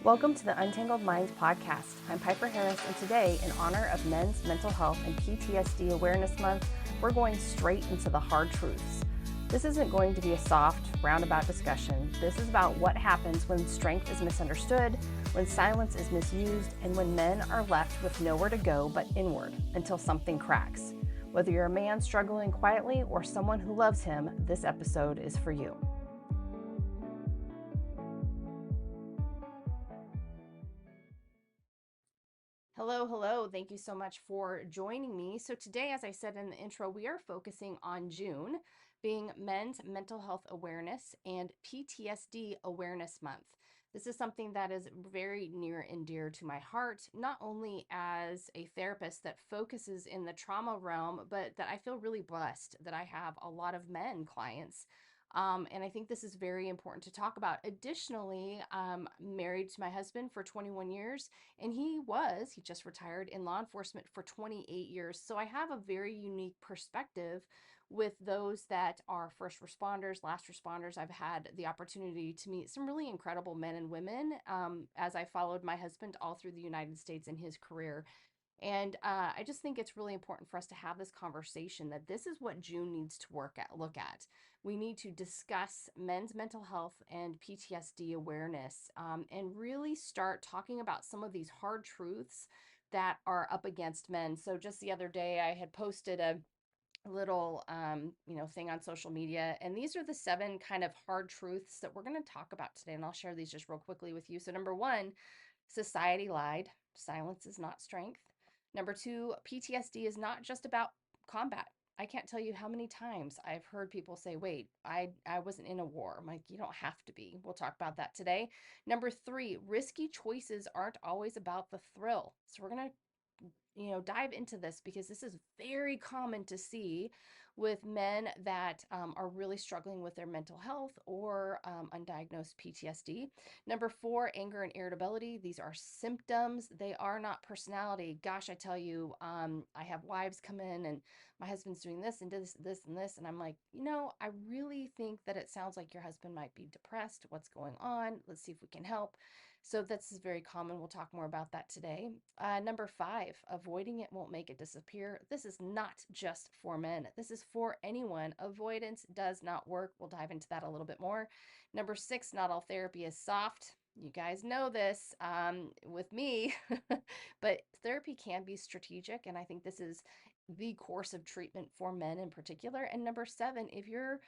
Welcome to the Untangled Mind Podcast. I'm Piper Harris, and today, in honor of Men's Mental Health and PTSD Awareness Month, we're going straight into the hard truths. This isn't going to be a soft, roundabout discussion. This is about what happens when strength is misunderstood, when silence is misused, and when men are left with nowhere to go but inward until something cracks. Whether you're a man struggling quietly or someone who loves him, this episode is for you. Hello. Thank you so much for joining me. So today, as I said in the intro, we are focusing on June being Men's Mental Health Awareness and PTSD Awareness Month. This is something that is very near and dear to my heart, not only as a therapist that focuses in the trauma realm, but that I feel really blessed that I have a lot of men clients. And I think this is very important to talk about. Additionally, I'm married to my husband for 21 years, and he just retired in law enforcement for 28 years. So I have a very unique perspective with those that are first responders, last responders. I've had the opportunity to meet some really incredible men and women as I followed my husband all through the United States in his career. And I just think it's really important for us to have this conversation that this is what June needs to look at. We need to discuss men's mental health and PTSD awareness and really start talking about some of these hard truths that are up against men. So just the other day, I had posted a little thing on social media, and these are the 7 kind of hard truths that we're going to talk about today, and I'll share these just real quickly with you. So number 1, society lied. Silence is not strength. Number 2, PTSD is not just about combat. I can't tell you how many times I've heard people say, wait, I wasn't in a war. I'm like, you don't have to be. We'll talk about that today. Number 3, risky choices aren't always about the thrill. So we're going to dive into this because this is very common to see with men that are really struggling with their mental health or undiagnosed PTSD. Number 4, anger and irritability. These are symptoms. They are not personality. Gosh, I tell you, I have wives come in and my husband's doing this and this and this. And I'm like, I really think that it sounds like your husband might be depressed. What's going on? Let's see if we can help. So this is very common. We'll talk more about that today. Number 5, avoiding it won't make it disappear. This is not just for men. This is for anyone. Avoidance does not work. We'll dive into that a little bit more. Number 6, not all therapy is soft. You guys know this with me, but therapy can be strategic. And I think this is the course of treatment for men in particular. And number 7, if you're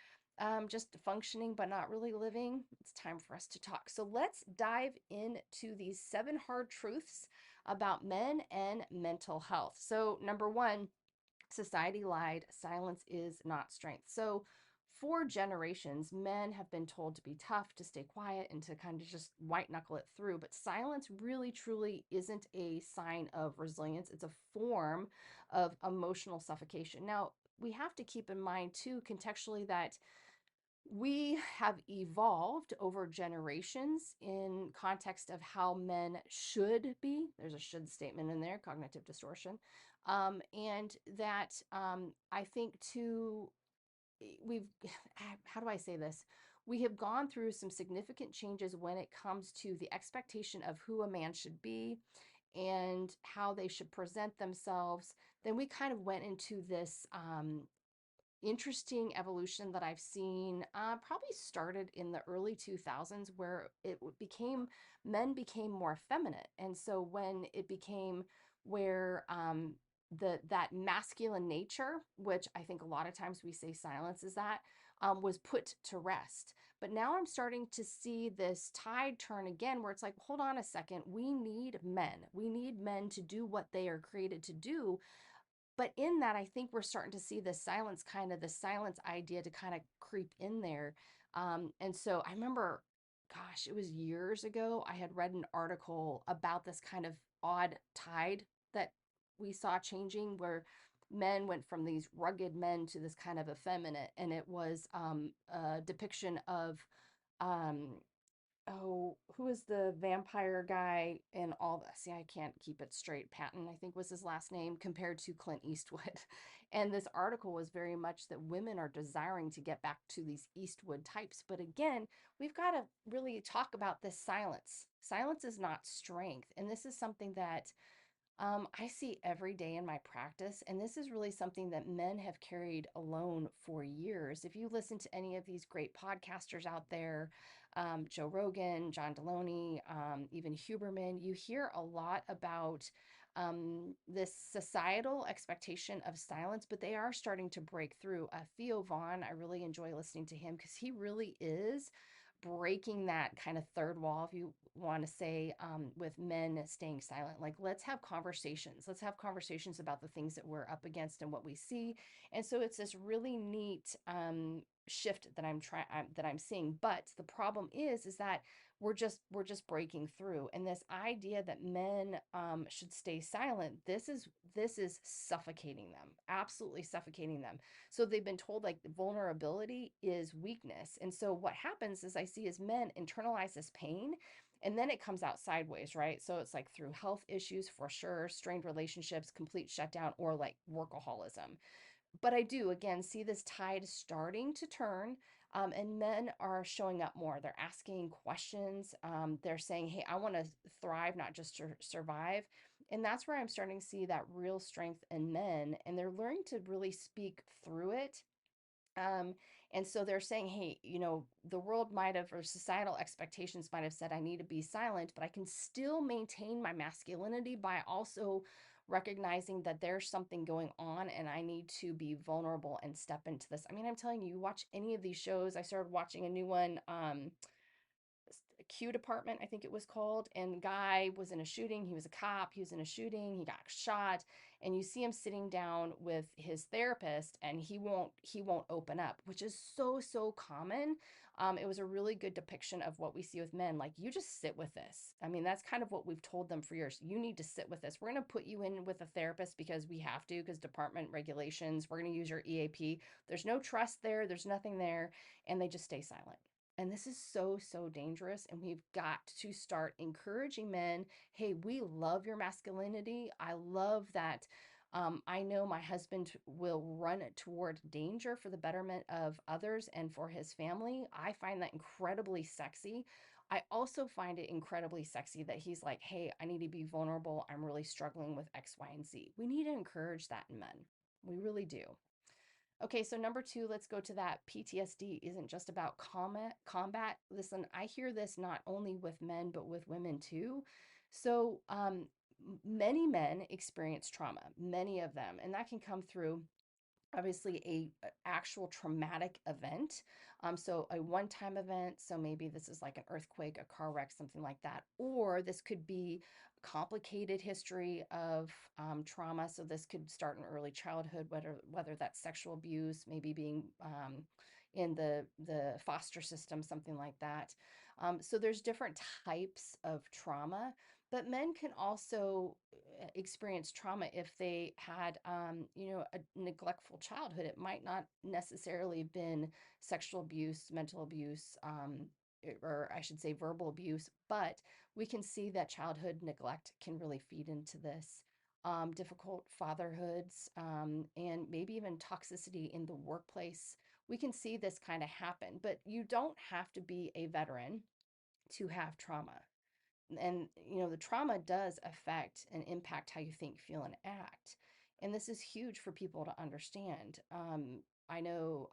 just functioning but not really living, it's time for us to talk. So let's dive into these 7 hard truths about men and mental health. So number 1, society lied. Silence is not strength. So for generations, men have been told to be tough, to stay quiet, and to kind of just white knuckle it through. But silence really, truly isn't a sign of resilience. It's a form of emotional suffocation. Now, we have to keep in mind, too, contextually, that we have evolved over generations in context of how men should be. There's a should statement in there, cognitive distortion. And that I think too, we've, how do I say this? We have gone through some significant changes when it comes to the expectation of who a man should be and how they should present themselves. Then we kind of went into this interesting evolution that I've seen probably started in the early 2000s, where men became more effeminate. And so when it became where that masculine nature, which I think a lot of times we say silence is that, was put to rest. But now I'm starting to see this tide turn again, where it's like, hold on a second, we need men. We need men to do what they are created to do. But in that, I think we're starting to see the silence idea to kind of creep in there. And so I remember, gosh, it was years ago, I had read an article about this kind of odd tide that we saw changing, where men went from these rugged men to this kind of effeminate. And it was a depiction of um, oh, who is the vampire guy in all this? See, I can't keep it straight. Patton, I think was his last name, compared to Clint Eastwood. And this article was very much that women are desiring to get back to these Eastwood types. But again, we've got to really talk about this silence. Silence is not strength. And this is something that I see every day in my practice, and this is really something that men have carried alone for years. If you listen to any of these great podcasters out there, Joe Rogan, John Deloney, even Huberman, you hear a lot about this societal expectation of silence, but they are starting to break through. Theo Vaughn, I really enjoy listening to him because he really is breaking that kind of third wall, if you want to say, with men staying silent. Like, let's have conversations. Let's have conversations about the things that we're up against and what we see. And so it's this really neat shift that I'm seeing. But the problem is that we're just breaking through, and this idea that men should stay silent. This is suffocating them, absolutely suffocating them. So they've been told like vulnerability is weakness. And so what happens is I see as men internalize this pain, and then it comes out sideways, right? So it's like through health issues for sure, strained relationships, complete shutdown, or like workaholism. But I do again see this tide starting to turn. And men are showing up more. They're asking questions. They're saying, hey, I want to thrive, not just survive. And that's where I'm starting to see that real strength in men. And they're learning to really speak through it. Um, and so they're saying, hey, the world might have, or societal expectations might have said, I need to be silent, but I can still maintain my masculinity by also recognizing that there's something going on and I need to be vulnerable and step into this. I mean, I'm telling you, you watch any of these shows. I started watching a new one, Q Department, I think it was called. And guy was in a shooting. He was a cop. He was in a shooting. He got shot, and you see him sitting down with his therapist, and he won't open up, which is so common. It was a really good depiction of what we see with men. Like, you just sit with this. I mean, that's kind of what we've told them for years. You need to sit with this. We're going to put you in with a therapist because we have to, because department regulations. We're going to use your EAP. There's no trust there. There's nothing there, and they just stay silent. And this is so dangerous. And we've got to start encouraging men. Hey, we love your masculinity. I love that. I know my husband will run toward danger for the betterment of others and for his family. I find that incredibly sexy. I also find it incredibly sexy that he's like, hey, I need to be vulnerable. I'm really struggling with X, Y, and Z. We need to encourage that in men. We really do. Okay, so number two, let's go to that. PTSD isn't just about combat. Listen, I hear this not only with men, but with women too. So, many men experience trauma, many of them, and that can come through obviously a actual traumatic event. So a one-time event, so maybe this is like an earthquake, a car wreck, something like that, or this could be complicated history of trauma. So this could start in early childhood, whether that's sexual abuse, maybe being in the foster system, something like that. So there's different types of trauma, but men can also experience trauma if they had, a neglectful childhood. It might not necessarily have been sexual abuse, mental abuse, or I should say verbal abuse, but we can see that childhood neglect can really feed into this. Difficult fatherhoods, and maybe even toxicity in the workplace. We can see this kind of happen, but you don't have to be a veteran to have trauma. And the trauma does affect and impact how you think, feel, and act. And this is huge for people to understand. I know,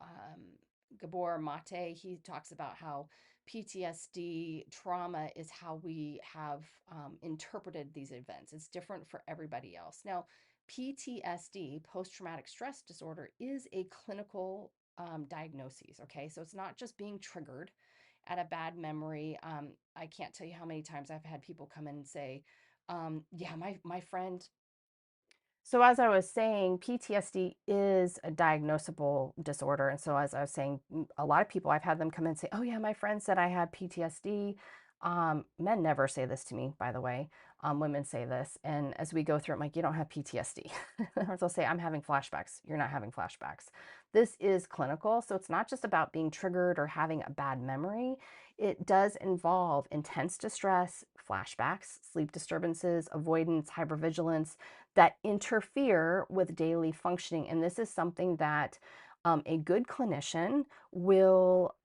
Gabor Mate, he talks about how PTSD trauma is how we have interpreted these events. It's different for everybody else. Now, PTSD, post-traumatic stress disorder, is a clinical diagnosis. Okay, so it's not just being triggered at a bad memory. I can't tell you how many times I've had people come in and say, yeah, my friend. So as I was saying, PTSD is a diagnosable disorder. And so as I was saying, a lot of people, I've had them come in and say, oh yeah, my friend said I had PTSD. Men never say this to me, by the way. Women say this. And as we go through, I'm like, you don't have PTSD. Or they'll say, I'm having flashbacks. You're not having flashbacks. This is clinical. So it's not just about being triggered or having a bad memory. It does involve intense distress, flashbacks, sleep disturbances, avoidance, hypervigilance that interfere with daily functioning. And this is something that a good clinician will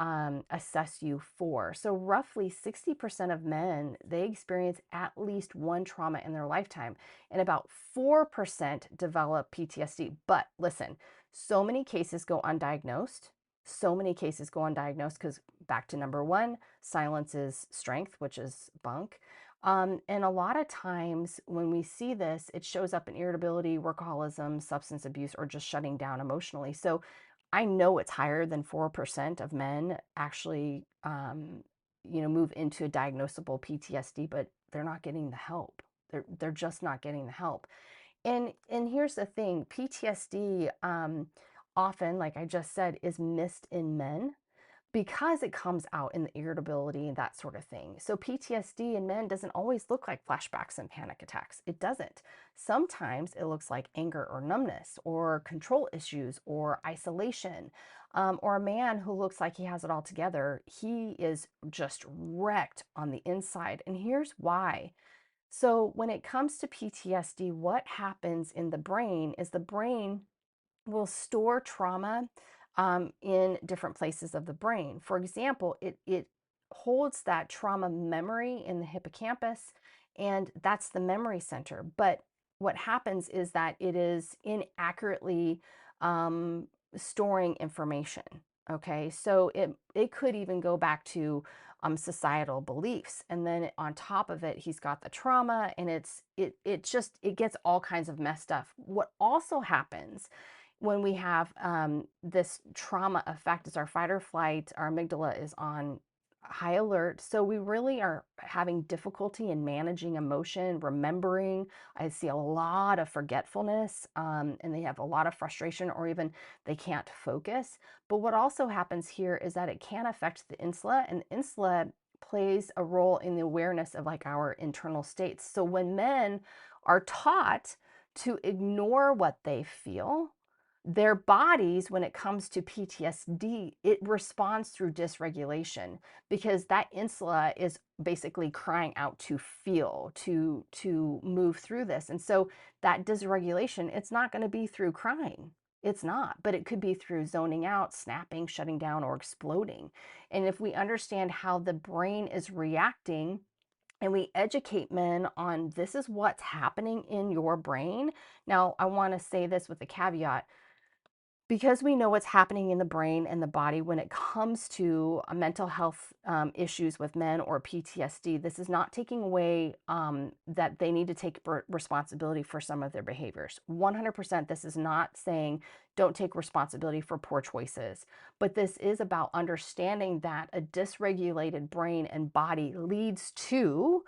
assess you for. So roughly 60% of men, they experience at least one trauma in their lifetime, and about 4% develop PTSD. But listen, so many cases go undiagnosed. So many cases go undiagnosed because, back to number one, silence is strength, which is bunk. And a lot of times when we see this, it shows up in irritability, workaholism, substance abuse, or just shutting down emotionally. So I know it's higher than 4% of men actually, move into a diagnosable PTSD, but they're not getting the help. They're just not getting the help. And here's the thing: PTSD, often, like I just said, is missed in men because it comes out in the irritability and that sort of thing. So PTSD in men doesn't always look like flashbacks and panic attacks. It doesn't. Sometimes it looks like anger or numbness or control issues or isolation. Or a man who looks like he has it all together. He is just wrecked on the inside. And here's why. So when it comes to PTSD, what happens in the brain is the brain will store trauma in different places of the brain. For example, it holds that trauma memory in the hippocampus, and that's the memory center. But what happens is that it is inaccurately um, storing information. Okay, so it could even go back to societal beliefs, and then on top of it, he's got the trauma, and it gets all kinds of messed up. What also happens when we have this trauma effect is our fight or flight, our amygdala is on high alert. So we really are having difficulty in managing emotion, remembering. I see a lot of forgetfulness, and they have a lot of frustration, or even they can't focus. But what also happens here is that it can affect the insula, and the insula plays a role in the awareness of like our internal states. So when men are taught to ignore what they feel, their bodies, when it comes to PTSD, it responds through dysregulation because that insula is basically crying out to feel, to move through this. And so that dysregulation, it's not going to be through crying. It's not, but it could be through zoning out, snapping, shutting down, or exploding. And if we understand how the brain is reacting, and we educate men on this is what's happening in your brain. Now, I want to say this with a caveat: because we know what's happening in the brain and the body when it comes to mental health issues with men or PTSD, this is not taking away that they need to take responsibility for some of their behaviors. 100%, this is not saying don't take responsibility for poor choices, but this is about understanding that a dysregulated brain and body leads to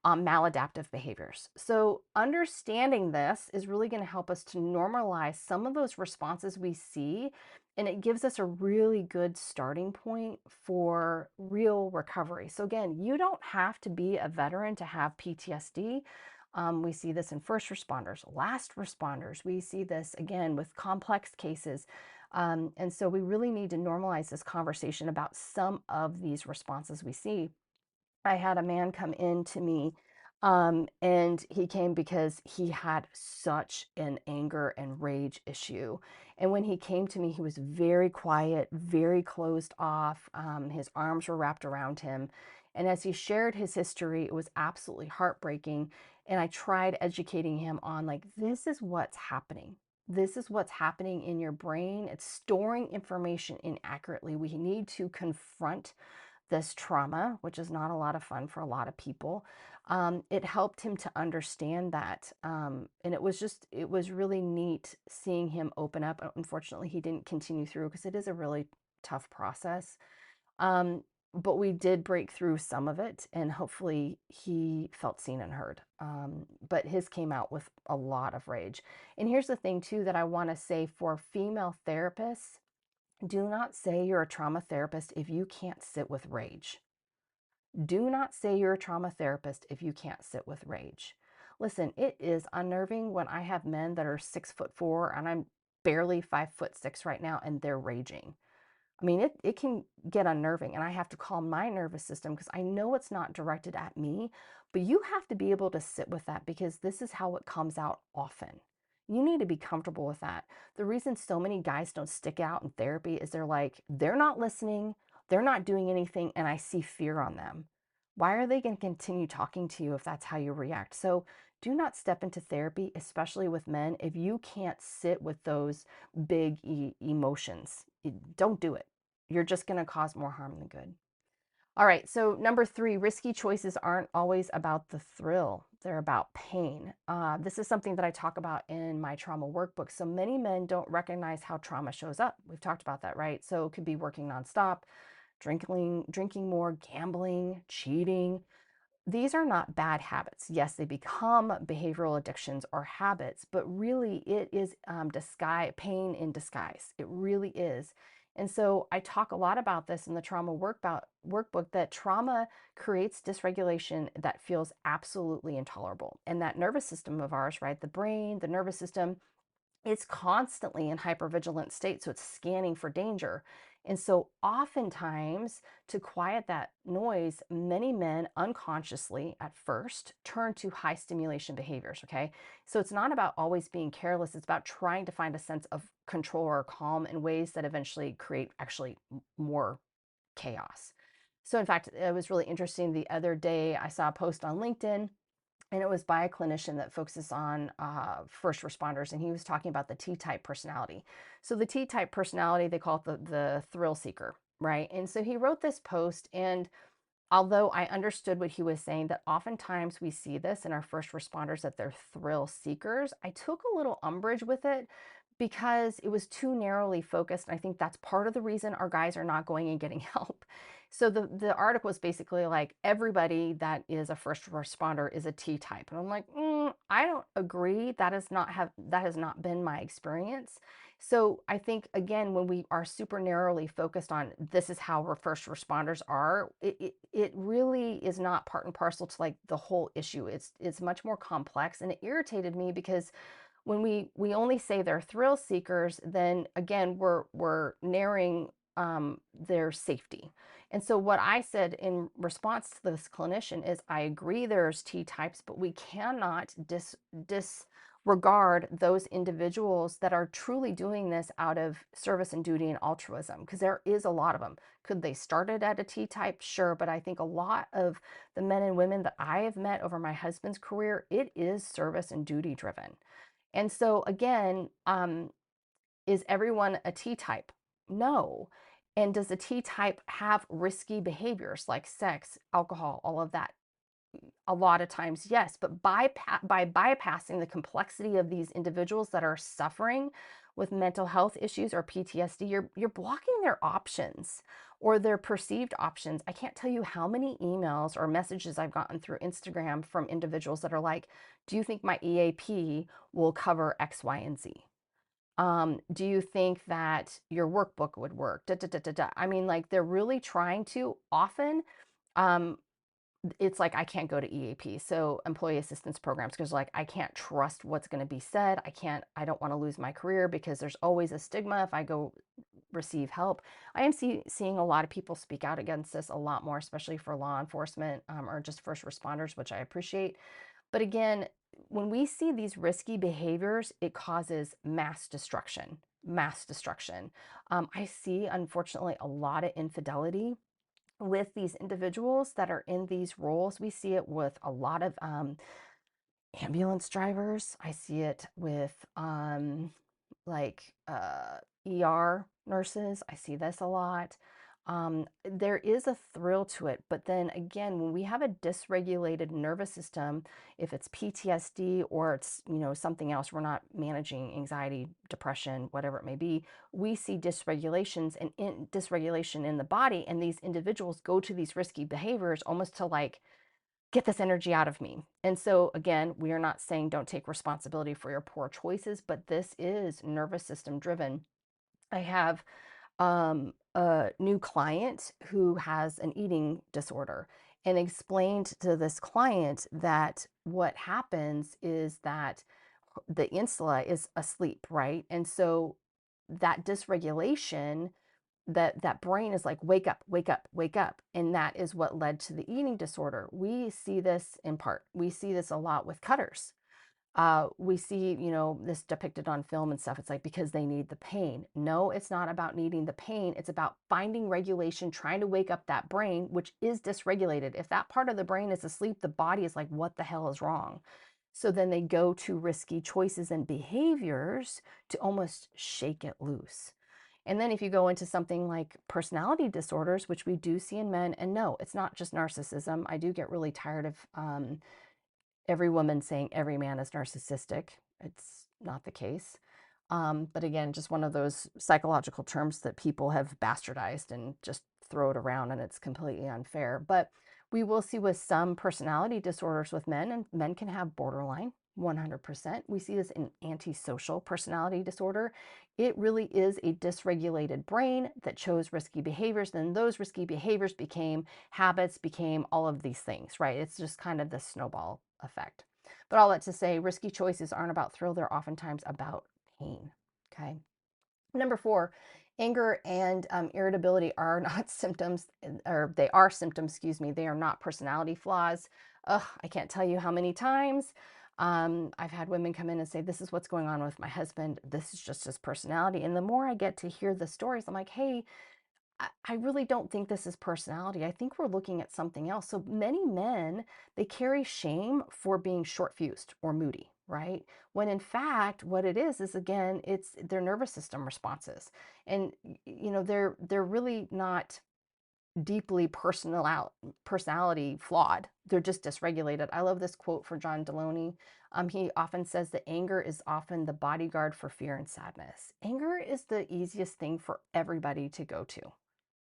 maladaptive behaviors. So, understanding this is really going to help us to normalize some of those responses we see, and it gives us a really good starting point for real recovery. So, again, you don't have to be a veteran to have PTSD. We see this in first responders, last responders. We see this again with complex cases. And so, we really need to normalize this conversation about some of these responses we see. I had a man come in to me, and he came because he had such an anger and rage issue. And when he came to me, he was very quiet, very closed off. His arms were wrapped around him. And as he shared his history, it was absolutely heartbreaking. And I tried educating him on, like, this is what's happening. This is what's happening in your brain. It's storing information inaccurately. We need to confront this trauma, which is not a lot of fun for a lot of people. It helped him to understand that. And it was really neat seeing him open up. Unfortunately, he didn't continue through because it is a really tough process. Um, but we did break through some of it, and hopefully he felt seen and heard. But his came out with a lot of rage. And here's the thing, too, that I want to say for female therapists: do not say you're a trauma therapist if you can't sit with rage. Do not say you're a trauma therapist if you can't sit with rage. Listen, it is unnerving when I have men that are 6'4" and I'm barely 5'6" right now and they're raging. I mean, it can get unnerving, and I have to calm my nervous system because I know it's not directed at me, but you have to be able to sit with that because this is how it comes out often. You need to be comfortable with that. The reason so many guys don't stick out in therapy is they're not listening, they're not doing anything, and I see fear on them. Why are they going to continue talking to you if that's how you react? So do not step into therapy, especially with men, if you can't sit with those big emotions. Don't do it. You're just going to cause more harm than good. All right, so number 3, risky choices aren't always about the thrill. They're about pain. This is something that I talk about in my trauma workbook. So many men don't recognize how trauma shows up. We've talked about that, right? So it could be working nonstop, drinking more, gambling, cheating. These are not bad habits. Yes, they become behavioral addictions or habits, but really it is pain in disguise. It really is. And so I talk a lot about this in the workbook that trauma creates dysregulation that feels absolutely intolerable. And that nervous system of ours, right? The brain, the nervous system, it's constantly in hypervigilant state, so it's scanning for danger. And so oftentimes, to quiet that noise, many men unconsciously at first turn to high stimulation behaviors. Okay, so it's not about always being careless, it's about trying to find a sense of control or calm in ways that eventually create actually more chaos. So in fact, it was really interesting. The other day I saw a post on LinkedIn, and it was by a clinician that focuses on first responders, and he was talking about the T-type personality. So the T-type personality, they call it the thrill seeker, right? And so he wrote this post, and although I understood what he was saying, that oftentimes we see this in our first responders, that they're thrill seekers, I took a little umbrage with it because it was too narrowly focused. And I think that's part of the reason our guys are not going and getting help. So the article was basically like, everybody that is a first responder is a T type. And I'm like, I don't agree. That has not been my experience. So I think, again, when we are super narrowly focused on this is how our first responders are, it really is not part and parcel to like the whole issue. It's much more complex, and it irritated me because when we only say they're thrill seekers, then again we're narrowing their safety. And so what I said in response to this clinician is, I agree there's T types, but we cannot disregard those individuals that are truly doing this out of service and duty and altruism, because there is a lot of them. Could they started at a T type? Sure, but I think a lot of the men and women that I have met over my husband's career, it is service and duty driven. And so again, is everyone a T type? No. And does a T type have risky behaviors like sex, alcohol, all of that? A lot of times, yes. But by bypassing the complexity of these individuals that are suffering with mental health issues or PTSD, you're blocking their options or their perceived options. I can't tell you how many emails or messages I've gotten through Instagram from individuals that are like, do you think my EAP will cover X, Y, and Z? Do you think that your workbook would work? Da, da, da, da, da. I mean, like, they're really trying to. Often, um, it's like, I can't go to EAP, so employee assistance programs, because like I can't trust what's going to be said. I don't want to lose my career because there's always a stigma if I go receive help. I am seeing a lot of people speak out against this a lot more, especially for law enforcement or just first responders, which I appreciate. But again, when we see these risky behaviors, it causes mass destruction. Mass destruction. I see, unfortunately, a lot of infidelity with these individuals that are in these roles. We see it with a lot of ambulance drivers. I see it with like ER nurses. I see this a lot. There is a thrill to it, but then again, when we have a dysregulated nervous system, if it's PTSD or it's something else, we're not managing anxiety, depression, whatever it may be. We see dysregulations and dysregulation in the body, and these individuals go to these risky behaviors almost to like get this energy out of me. And so again, we are not saying don't take responsibility for your poor choices, but this is nervous system driven. I have a new client who has an eating disorder, and explained to this client that what happens is that the insula is asleep, right? And so that dysregulation, that brain is like, wake up, wake up, wake up. And that is what led to the eating disorder. We see this in part. We see this a lot with cutters. We see, this depicted on film and stuff. It's like, because they need the pain. No, it's not about needing the pain. It's about finding regulation, trying to wake up that brain, which is dysregulated. If that part of the brain is asleep, the body is like, what the hell is wrong? So then they go to risky choices and behaviors to almost shake it loose. And then if you go into something like personality disorders, which we do see in men, and no, it's not just narcissism. I do get really tired of every woman saying every man is narcissistic. It's not the case. But again, just one of those psychological terms that people have bastardized and just throw it around, and it's completely unfair. But we will see with some personality disorders with men, and men can have borderline 100%. We see this in antisocial personality disorder. It really is a dysregulated brain that chose risky behaviors. Then those risky behaviors became habits, became all of these things, right? It's just kind of the snowball effect. But all that to say, risky choices aren't about thrill, they're oftentimes about pain. Okay. Number 4, anger and irritability are not symptoms, or they are symptoms, excuse me. They are not personality flaws. Ugh, I can't tell you how many times I've had women come in and say, this is what's going on with my husband. This is just his personality. And the more I get to hear the stories, I'm like, hey, I really don't think this is personality. I think we're looking at something else. So many men, they carry shame for being short fused or moody, right? When in fact, what it is again, it's their nervous system responses. And they're really not deeply personality flawed. They're just dysregulated. I love this quote for John Deloney. He often says that anger is often the bodyguard for fear and sadness. Anger is the easiest thing for everybody to go to.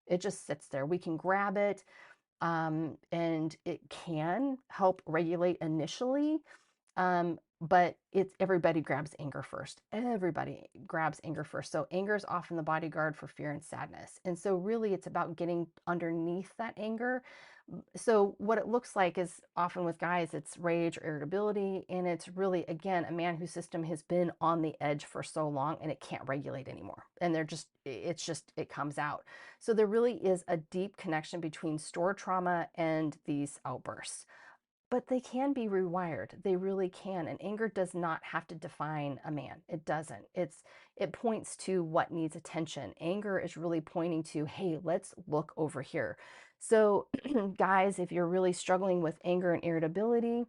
It just sits there. We can grab it, and it can help regulate initially. But it's everybody grabs anger first. Everybody grabs anger first. So anger is often the bodyguard for fear and sadness. And so really it's about getting underneath that anger. So what it looks like is often with guys, it's rage or irritability. And it's really, again, a man whose system has been on the edge for so long and it can't regulate anymore. And it comes out. So there really is a deep connection between stored trauma and these outbursts. But they can be rewired. They really can. And anger does not have to define a man. It doesn't. It points to what needs attention. Anger is really pointing to, hey, let's look over here. So guys, if you're really struggling with anger and irritability,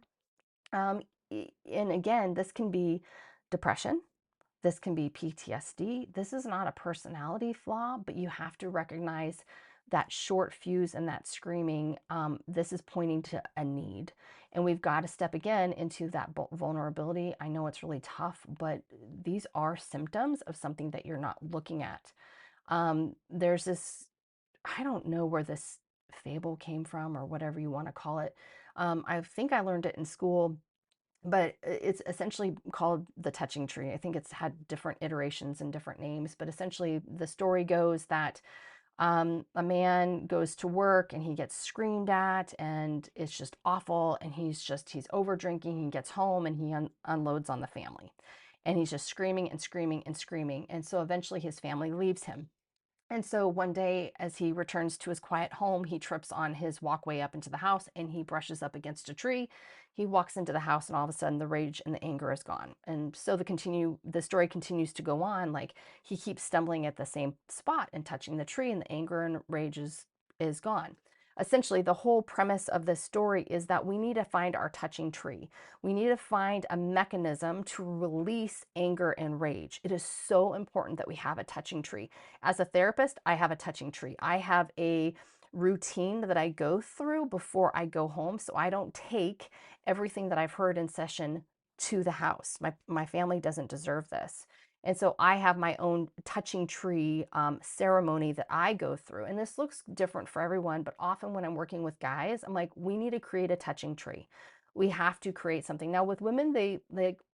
um, and again, this can be depression. This can be PTSD. This is not a personality flaw, but you have to recognize that short fuse and that screaming. This is pointing to a need. And we've got to step again into that vulnerability. I know it's really tough, but these are symptoms of something that you're not looking at. There's this, I don't know where this fable came from or whatever you want to call it. I think I learned it in school, but it's essentially called the touching tree. I think it's had different iterations and different names, but essentially the story goes that a man goes to work and he gets screamed at and it's just awful. And he's over drinking. He gets home and he unloads on the family and he's just screaming and screaming and screaming. And so eventually his family leaves him. And so one day, as he returns to his quiet home, he trips on his walkway up into the house and he brushes up against a tree. He walks into the house and all of a sudden the rage and the anger is gone. And so the story continues to go on. Like he keeps stumbling at the same spot and touching the tree, and the anger and rage is gone. Essentially, the whole premise of this story is that we need to find our touching tree. We need to find a mechanism to release anger and rage. It is so important that we have a touching tree. As a therapist, I have a touching tree. I have a routine that I go through before I go home, so I don't take everything that I've heard in session to the house. My family doesn't deserve this. And so I have my own touching tree ceremony that I go through. And this looks different for everyone, but often when I'm working with guys, I'm like, we need to create a touching tree. We have to create something. Now with women, they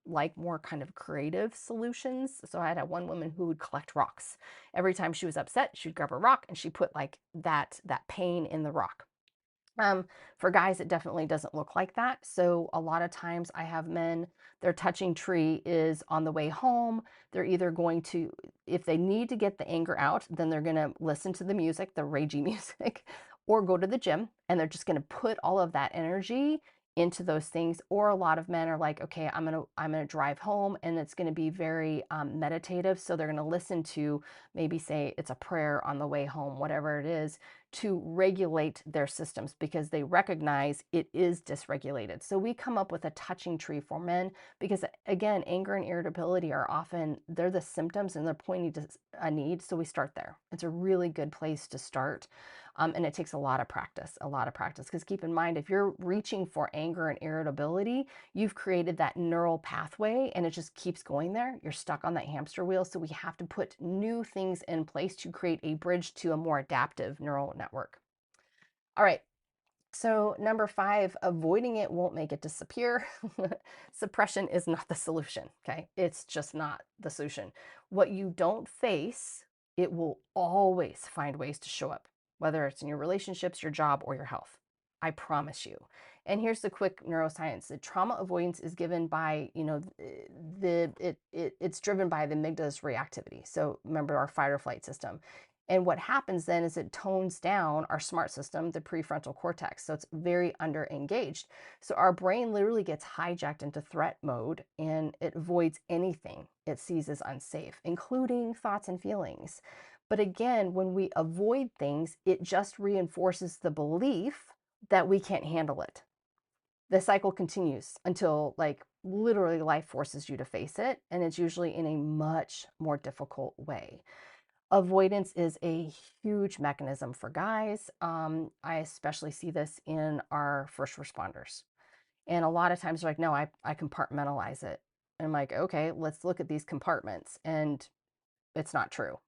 like more kind of creative solutions. So I had one woman who would collect rocks. Every time she was upset, she'd grab a rock and she put like that pain in the rock. Um, for guys, it definitely doesn't look like that. So a lot of times I have men, their touching tree is on the way home. They're either going to, if they need to get the anger out, then they're going to listen to the music, the ragey music, or go to the gym, and they're just going to put all of that energy into those things. Or a lot of men are like, okay, I'm gonna drive home, and it's going to be very meditative. So they're going to listen to, maybe say it's a prayer on the way home, whatever it is, to regulate their systems, because they recognize it is dysregulated. So we come up with a touching tree for men, because again, anger and irritability are often, they're the symptoms and they're pointing to a need. So we start there. It's a really good place to start. And it takes a lot of practice, because keep in mind, if you're reaching for anger and irritability, you've created that neural pathway and it just keeps going there. You're stuck on that hamster wheel. So we have to put new things in place to create a bridge to a more adaptive neural network. All right. So, number 5, avoiding it won't make it disappear. Suppression is not the solution. Okay. It's just not the solution. What you don't face, it will always find ways to show up, whether it's in your relationships, your job, or your health. I promise you. And here's the quick neuroscience. The trauma avoidance is given by, it's driven by the amygdala's reactivity. So remember our fight or flight system. And what happens then is it tones down our smart system, the prefrontal cortex. So it's very under engaged. So our brain literally gets hijacked into threat mode, and it avoids anything it sees as unsafe, including thoughts and feelings. But again, when we avoid things, it just reinforces the belief that we can't handle it. The cycle continues until, like, literally life forces you to face it. And it's usually in a much more difficult way. Avoidance is a huge mechanism for guys. I especially see this in our first responders. And a lot of times they're like, no, I compartmentalize it. And I'm like, okay, let's look at these compartments. And it's not true.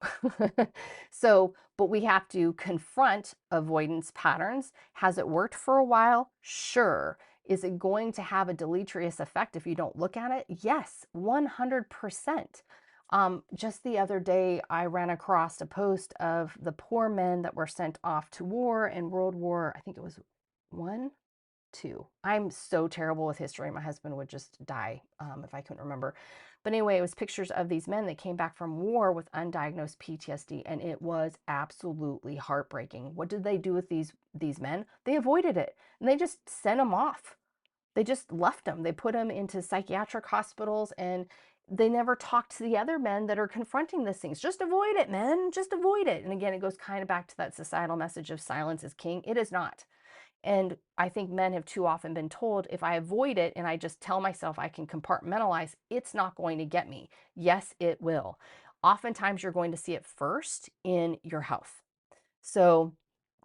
So, but we have to confront avoidance patterns. Has it worked for a while? Sure. Is it going to have a deleterious effect if you don't look at it? Yes, 100%. Just the other day, I ran across a post of the poor men that were sent off to war in World War, I think it was one, two. I'm so terrible with history. My husband would just die if I couldn't remember. But anyway, it was pictures of these men that came back from war with undiagnosed PTSD, and it was absolutely heartbreaking. What did they do with these men? They avoided it, and they just sent them off. They just left them. They put them into psychiatric hospitals, and they never talked to the other men that are confronting these things. Just avoid it, men. Just avoid it. And again, it goes kind of back to that societal message of silence is king. It is not. And I think men have too often been told, if I avoid it and I just tell myself I can compartmentalize, it's not going to get me. Yes, it will. Oftentimes, you're going to see it first in your health. So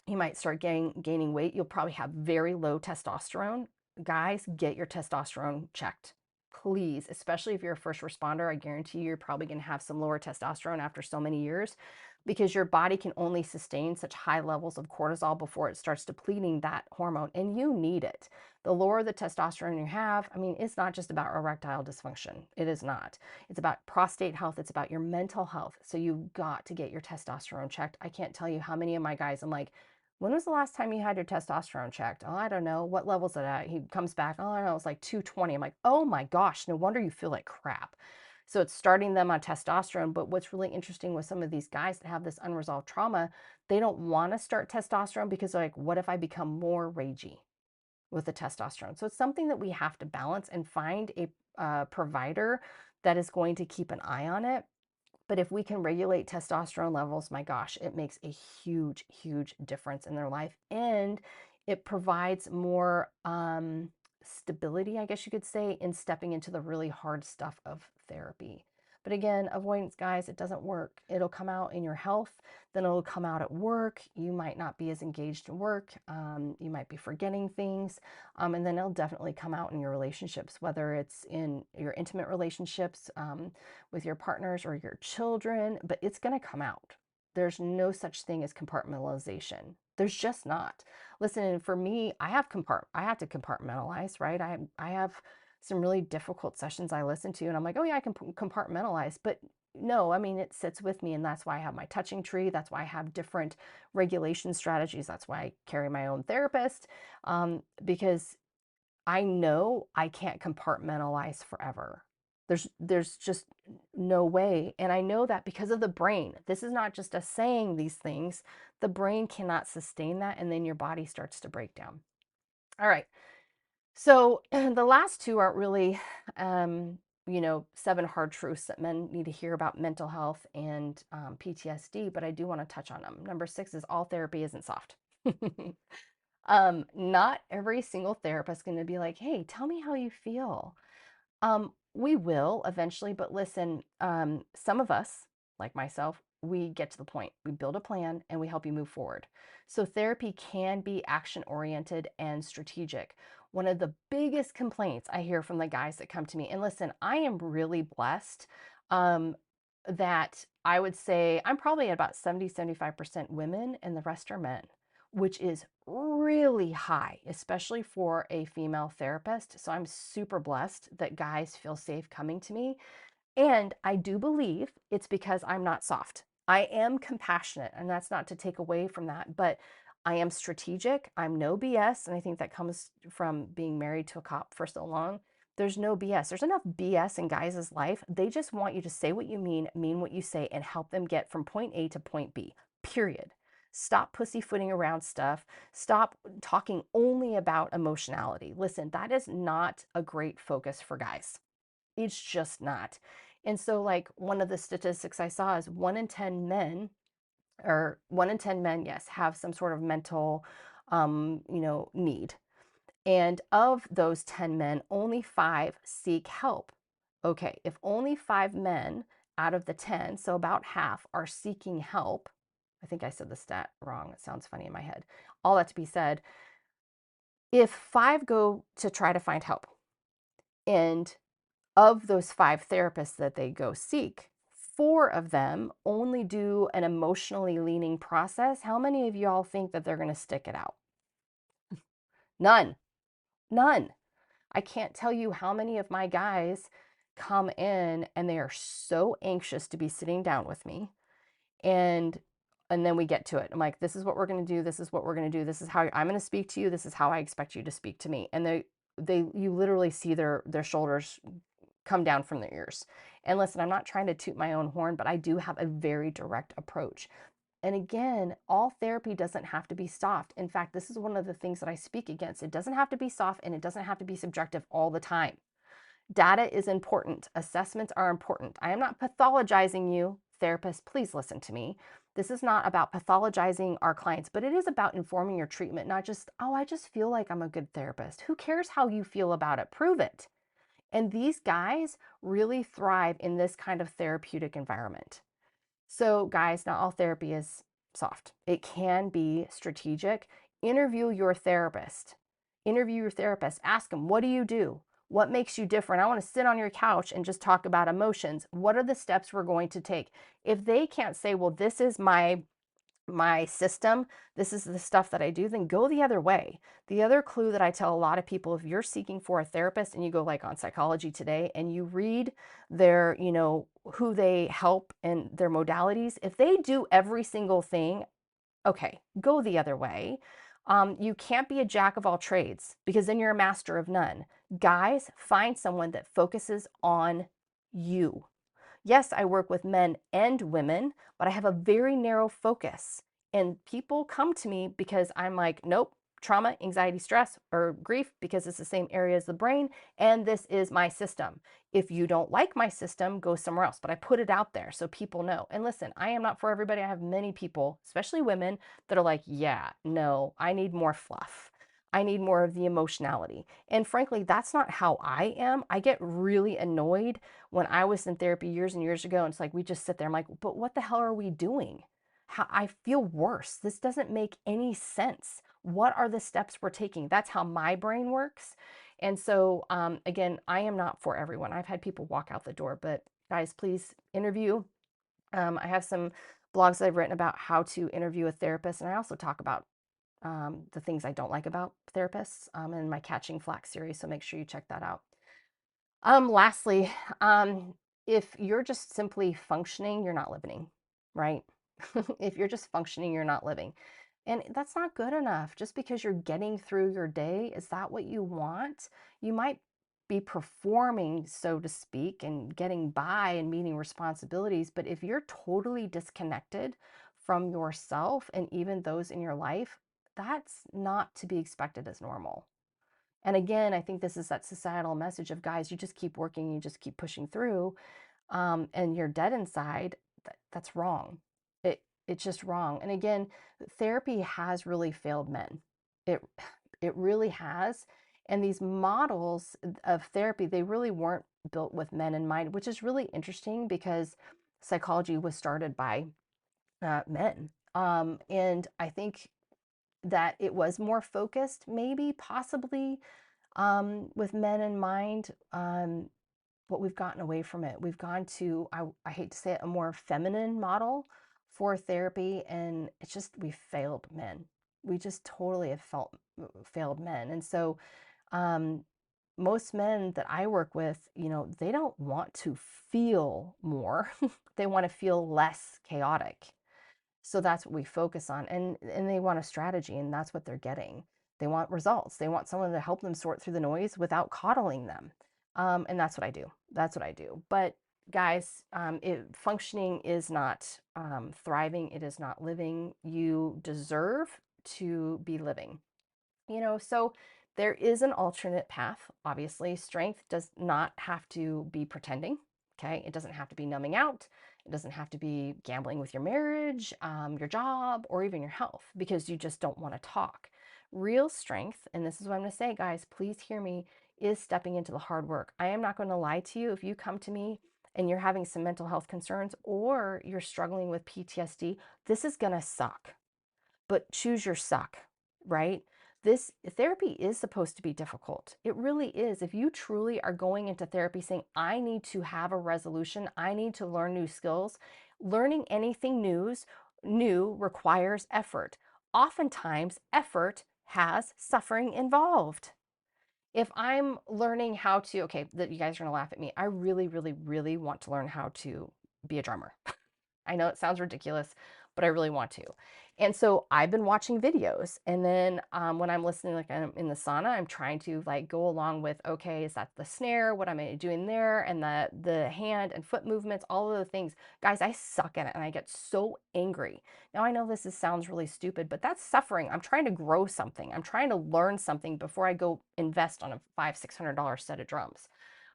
you might start gaining weight. You'll probably have very low testosterone. Guys, get your testosterone checked. Please, especially if you're a first responder, I guarantee you're probably going to have some lower testosterone after so many years, because your body can only sustain such high levels of cortisol before it starts depleting that hormone, and you need it. The lower the testosterone you have, I mean, it's not just about erectile dysfunction. It is not. It's about prostate health. It's about your mental health. So you've got to get your testosterone checked. I can't tell you how many of my guys, I'm like, when was the last time you had your testosterone checked? Oh, I don't know. What level's it at? He comes back, oh, I don't know, it's like 220. I'm like, oh my gosh, no wonder you feel like crap. So it's starting them on testosterone. But what's really interesting with some of these guys that have this unresolved trauma, they don't want to start testosterone because they're like, what if I become more ragey with the testosterone? So it's something that we have to balance and find a provider that is going to keep an eye on it. But if we can regulate testosterone levels, my gosh, it makes a huge, huge difference in their life. And it provides more stability, I guess you could say, in stepping into the really hard stuff of therapy. But again, avoidance, guys, it doesn't work. It'll come out in your health, then it'll come out at work. You might not be as engaged in work. You might be forgetting things. And then it'll definitely come out in your relationships, whether it's in your intimate relationships, with your partners or your children, but it's going to come out. There's no such thing as compartmentalization. There's just not. Listen, for me, I have to compartmentalize, right? I have some really difficult sessions I listen to, and I'm like, oh yeah, I can compartmentalize, but no, I mean, it sits with me. And that's why I have my touching tree. That's why I have different regulation strategies. That's why I carry my own therapist, because I know I can't compartmentalize forever. There's just no way. And I know that because of the brain. This is not just us saying these things. The brain cannot sustain that, and then your body starts to break down. All right. So the last two aren't really, seven hard truths that men need to hear about mental health and PTSD, but I do want to touch on them. Number 6 is all therapy isn't soft. Not every single therapist is going to be like, hey, tell me how you feel. We will eventually, but listen, some of us, like myself, we get to the point. We build a plan and we help you move forward. So therapy can be action oriented and strategic. One of the biggest complaints I hear from the guys that come to me, and listen, I am really blessed, that I would say I'm probably at about 70-75% women and the rest are men, which is really high, especially for a female therapist. So I'm super blessed that guys feel safe coming to me. And I do believe it's because I'm not soft. I am compassionate, and that's not to take away from that, but I am strategic. I'm no BS. And I think that comes from being married to a cop for so long. There's no BS. There's enough BS in guys' life. They just want you to say what you mean what you say, and help them get from point A to point B, period. Stop pussyfooting around stuff. Stop talking only about emotionality. Listen, that is not a great focus for guys. It's just not. And so, like, one of the statistics I saw is 1 in 10 men, or 1 in 10 men, yes, have some sort of mental, need. And of those 10 men, only 5 seek help. Okay, if only 5 men out of the 10, so about half, are seeking help, I think I said the stat wrong. It sounds funny in my head. All that to be said, if 5 go to try to find help, and of those 5 therapists that they go seek, 4 of them only do an emotionally leaning process, how many of y'all think that they're going to stick it out? None. None. I can't tell you how many of my guys come in and they are so anxious to be sitting down with me, and then we get to it. I'm like, this is what we're going to do. This is what we're going to do. This is how I'm going to speak to you. This is how I expect you to speak to me. And you literally see their shoulders come down from their ears. And listen, I'm not trying to toot my own horn, but I do have a very direct approach. And again, all therapy doesn't have to be soft. In fact, this is one of the things that I speak against. It doesn't have to be soft, and it doesn't have to be subjective all the time. Data is important. Assessments are important. I am not pathologizing you, therapists. Please listen to me. This is not about pathologizing our clients, but it is about informing your treatment, not just, oh, I just feel like I'm a good therapist. Who cares how you feel about it? Prove it. And these guys really thrive in this kind of therapeutic environment. So, guys, not all therapy is soft. It can be strategic. Interview your therapist. Interview your therapist. Ask them, what do you do? What makes you different? I want to sit on your couch and just talk about emotions. What are the steps we're going to take? If they can't say, well, this is my system, this is the stuff that I do, then go the other way. The other clue that I tell a lot of people, if you're seeking for a therapist and you go like on Psychology Today and you read their, who they help and their modalities, if they do every single thing, okay, go the other way. You can't be a jack of all trades, because then you're a master of none. Guys, find someone that focuses on you. Yes, I work with men and women, but I have a very narrow focus. And people come to me because I'm like, nope, trauma, anxiety, stress, or grief, because it's the same area as the brain, and this is my system. If you don't like my system, go somewhere else. But I put it out there so people know. And listen, I am not for everybody. I have many people, especially women, that are like, yeah, no, I need more fluff. I need more of the emotionality. And frankly, that's not how I am. I get really annoyed when I was in therapy years and years ago, and it's like we just sit there. I'm like, but what the hell are we doing? How I feel worse. This doesn't make any sense. What are the steps we're taking? That's how my brain works. And so, again, I am not for everyone. I've had people walk out the door, but guys, please interview. I have some blogs that I've written about how to interview a therapist, and I also talk about the things I don't like about therapists in my Catching Flack series. So make sure you check that out. Lastly, if you're just simply functioning, you're not living, right? If you're just functioning, you're not living. And that's not good enough. Just because you're getting through your day, is that what you want? You might be performing, so to speak, and getting by and meeting responsibilities. But if you're totally disconnected from yourself and even those in your life, that's not to be expected as normal. And again, I think this is that societal message of, guys, you just keep working, you just keep pushing through, and you're dead inside. That's wrong. It's just wrong. And again, therapy has really failed men. It it really has. And these models of therapy, they really weren't built with men in mind, which is really interesting because psychology was started by men. And I think that it was more focused, maybe, possibly, with men in mind. But we've gotten away from it. We've gone to, I hate to say it, a more feminine model for therapy. And it's just, we failed men. We just totally have failed men. And so, um, most men that I work with, they don't want to feel more. They want to feel less chaotic. So that's what we focus on. And they want a strategy, and that's what they're getting. They want results. They want someone to help them sort through the noise without coddling them. And that's what I do. That's what I do. But guys, functioning is not thriving. It is not living. You deserve to be living. So there is an alternate path. Obviously, strength does not have to be pretending. Okay, it doesn't have to be numbing out. It doesn't have to be gambling with your marriage, your job, or even your health, because you just don't want to talk. Real strength, and this is what I'm going to say, guys, please hear me, is stepping into the hard work. I am not going to lie to you. If you come to me and you're having some mental health concerns, or you're struggling with PTSD, this is going to suck. But choose your suck, right? This therapy is supposed to be difficult. It really is. If you truly are going into therapy saying, I need to have a resolution, I need to learn new skills, learning anything new requires effort. Oftentimes, effort has suffering involved. If I'm learning how to, okay, that you guys are gonna laugh at me. I really, really, really want to learn how to be a drummer. I know it sounds ridiculous, but I really want to. And so I've been watching videos, and then when I'm listening, like I'm in the sauna, I'm trying to like go along with, okay, is that the snare? What am I doing there? And the hand and foot movements, all of the things. Guys, I suck at it, and I get so angry. Now I know sounds really stupid, but that's suffering. I'm trying to grow something. I'm trying to learn something before I go invest on a $500-600 set of drums.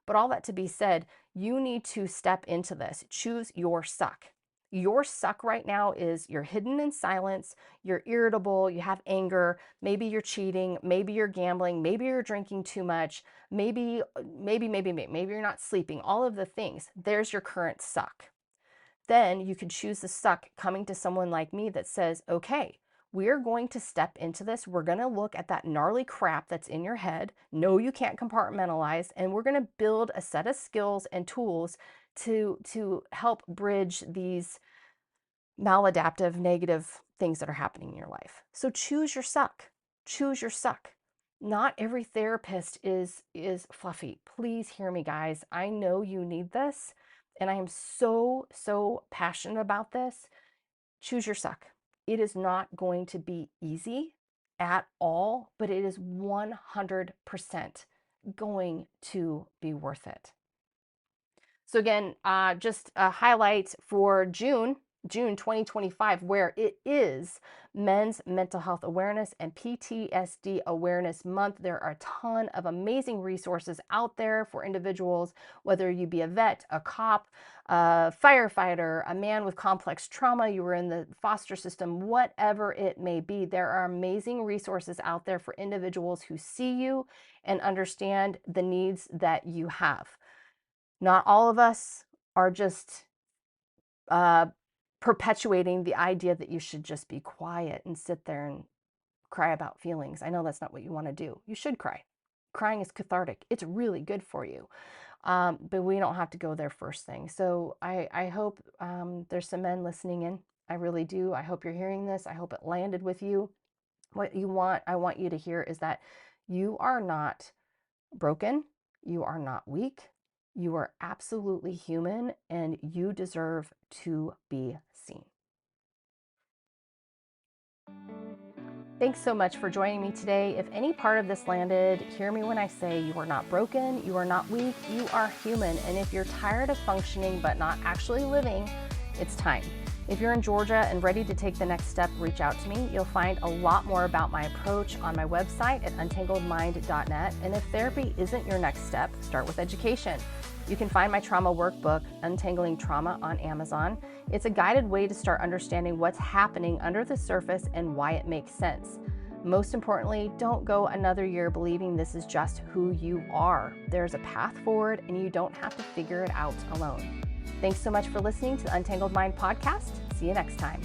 But all that to be said, you need to step into this. Choose your suck. Your suck right now is you're hidden in silence, you're irritable, you have anger, maybe you're cheating, maybe you're gambling, maybe you're drinking too much, maybe you're not sleeping, all of the things. There's your current suck. Then you could choose the suck coming to someone like me that says, okay, we're going to step into this. We're going to look at that gnarly crap that's in your head. No, you can't compartmentalize. And we're going to build a set of skills and tools to help bridge these maladaptive, negative things that are happening in your life. So choose your suck. Choose your suck. Not every therapist is fluffy. Please hear me, guys. I know you need this, and I am so passionate about this. Choose your suck. It is not going to be easy at all, but it is 100% going to be worth it. So again, just a highlight for June 2025, where it is Men's Mental Health Awareness and PTSD Awareness Month. There are a ton of amazing resources out there for individuals, whether you be a vet, a cop, a firefighter, a man with complex trauma, you were in the foster system, whatever it may be. There are amazing resources out there for individuals who see you and understand the needs that you have. Not all of us are just uh, perpetuating the idea that you should just be quiet and sit there and cry about feelings. I know that's not what you want to do. You should cry. Crying is cathartic. It's really good for you. But we don't have to go there first thing. So I hope there's some men listening in. I really do. I hope you're hearing this. I hope it landed with you. What I want you to hear is that you are not broken. You are not weak. You are absolutely human and you deserve to be seen. Thanks so much for joining me today. If any part of this landed, hear me when I say you are not broken, you are not weak, you are human. And if you're tired of functioning but not actually living, it's time. If you're in Georgia and ready to take the next step, reach out to me. You'll find a lot more about my approach on my website at untangledmind.net. And if therapy isn't your next step, start with education. You can find my trauma workbook, Untangling Trauma, on Amazon. It's a guided way to start understanding what's happening under the surface and why it makes sense. Most importantly, don't go another year believing this is just who you are. There's a path forward and you don't have to figure it out alone. Thanks so much for listening to the Untangled Mind Podcast. See you next time.